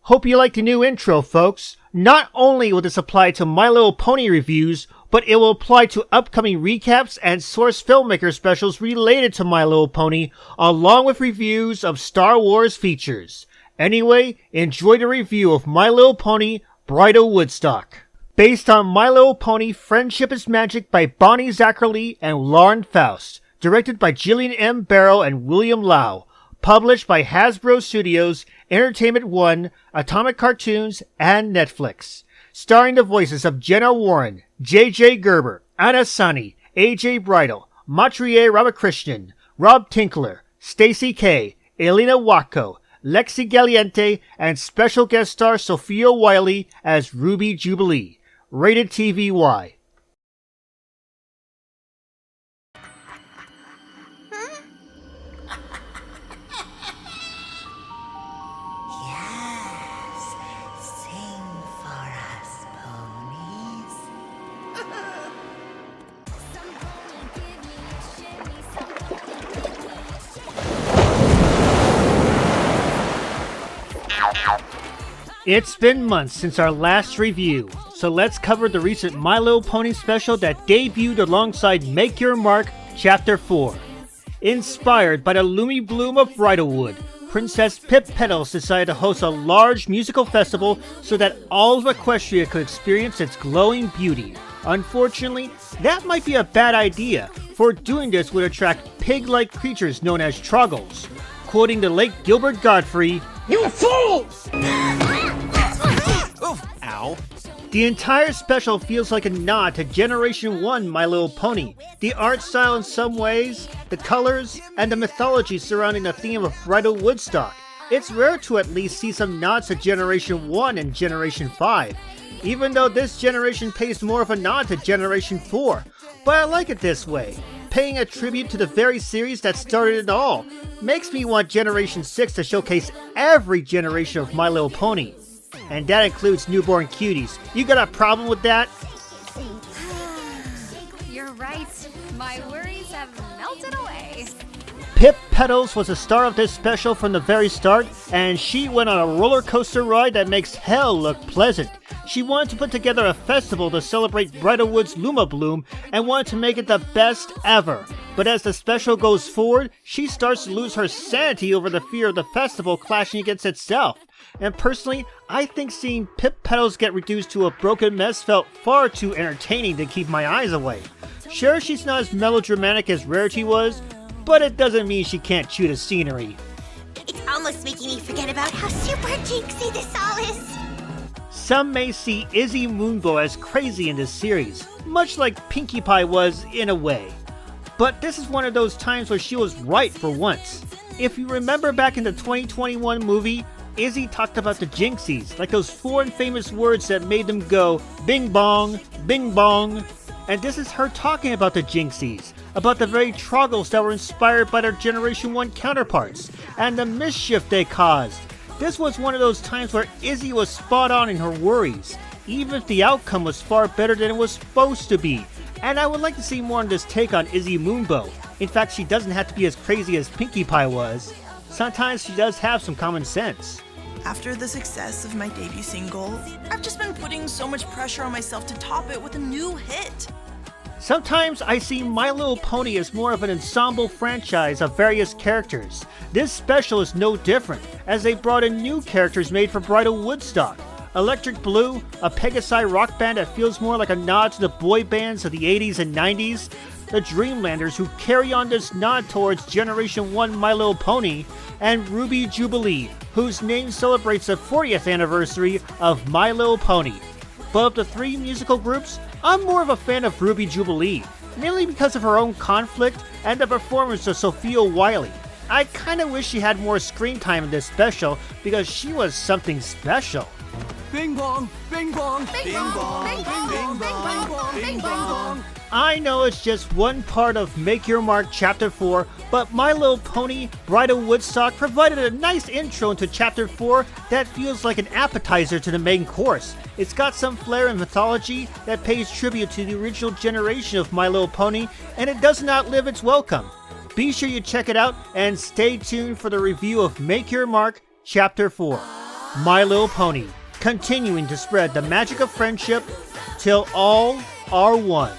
Hope you like the new intro, folks. Not only will this apply to My Little Pony reviews, but it will apply to upcoming recaps and source filmmaker specials related to My Little Pony, along with reviews of Star Wars features. Anyway, enjoy the review of My Little Pony Bridlewoodstock. Based on My Little Pony Friendship is Magic by Bonnie Zachary and Lauren Faust. Directed by Jillian M. Barrow and William Lau. Published by Hasbro Studios, Entertainment One, Atomic Cartoons, and Netflix. Starring the voices of Jenna Warren, J.J. Gerber, Anna Sani, A.J. Bridle, Matrier Ramakrishnan, Rob Tinkler, Stacy K, Elena Watko, Lexi Galiente, and special guest star Sophia Wiley as Ruby Jubilee. Rated TVY. It's been months since our last review, so let's cover the recent My Little Pony special that debuted alongside Make Your Mark Chapter 4. Inspired by the Loomy Bloom of Bridlewood, Princess Pip Petals decided to host a large musical festival so that all of Equestria could experience its glowing beauty. Unfortunately, that might be a bad idea, for doing this would attract pig-like creatures known as Troggles. Quoting the late Gilbert Godfrey, "You fools!" Ow. The entire special feels like a nod to Generation 1 My Little Pony. The art style in some ways, the colors, and the mythology surrounding the theme of Bridlewoodstock. It's rare to at least see some nods to Generation 1 and Generation 5, even though this generation pays more of a nod to Generation 4. But I like it this way. Paying a tribute to the very series that started it all. Makes me want Generation 6 to showcase every generation of My Little Pony. And that includes newborn cuties. You got a problem with that? You're right. My worries have melted away. Pip Petals was the star of this special from the very start, and she went on a roller coaster ride that makes hell look pleasant. She wanted to put together a festival to celebrate Bridlewood's Luma Bloom and wanted to make it the best ever. But as the special goes forward, she starts to lose her sanity over the fear of the festival clashing against itself. And personally, I think seeing Pip Petals get reduced to a broken mess felt far too entertaining to keep my eyes away. Sure, she's not as melodramatic as Rarity was, but it doesn't mean she can't chew the scenery. It's almost making me forget about how super jinxy this all is. Some may see Izzy Moonbow as crazy in this series, much like Pinkie Pie was in a way. But this is one of those times where she was right for once. If you remember back in the 2021 movie, Izzy talked about the jinxies, like those foreign famous words that made them go bing bong, bing bong. And this is her talking about the jinxies, about the very Troggles that were inspired by their Generation 1 counterparts, and the mischief they caused. This was one of those times where Izzy was spot on in her worries, even if the outcome was far better than it was supposed to be. And I would like to see more on this take on Izzy Moonbow. In fact, she doesn't have to be as crazy as Pinkie Pie was. Sometimes she does have some common sense. After the success of my debut single, I've just been putting so much pressure on myself to top it with a new hit. Sometimes I see My Little Pony as more of an ensemble franchise of various characters. This special is no different, as they brought in new characters made for Bridlewoodstock. Electric Blue, a Pegasi rock band that feels more like a nod to the boy bands of the 80s and 90s. The Dreamlanders, who carry on this nod towards Generation 1 My Little Pony. And Ruby Jubilee, whose name celebrates the 40th anniversary of My Little Pony. But of the three musical groups, I'm more of a fan of Ruby Jubilee, mainly because of her own conflict and the performance of Sophia Wiley. I kinda wish she had more screen time in this special because she was something special. Bing bong, bing bong, bing bong, bing bong, bing bong, bing bong. I know it's just one part of Make Your Mark Chapter 4, but My Little Pony Bridlewoodstock provided a nice intro into Chapter 4 that feels like an appetizer to the main course. It's got some flair and mythology that pays tribute to the original generation of My Little Pony, and it doesn't outlive its welcome. Be sure you check it out and stay tuned for the review of Make Your Mark Chapter 4. My Little Pony, continuing to spread the magic of friendship till all are one.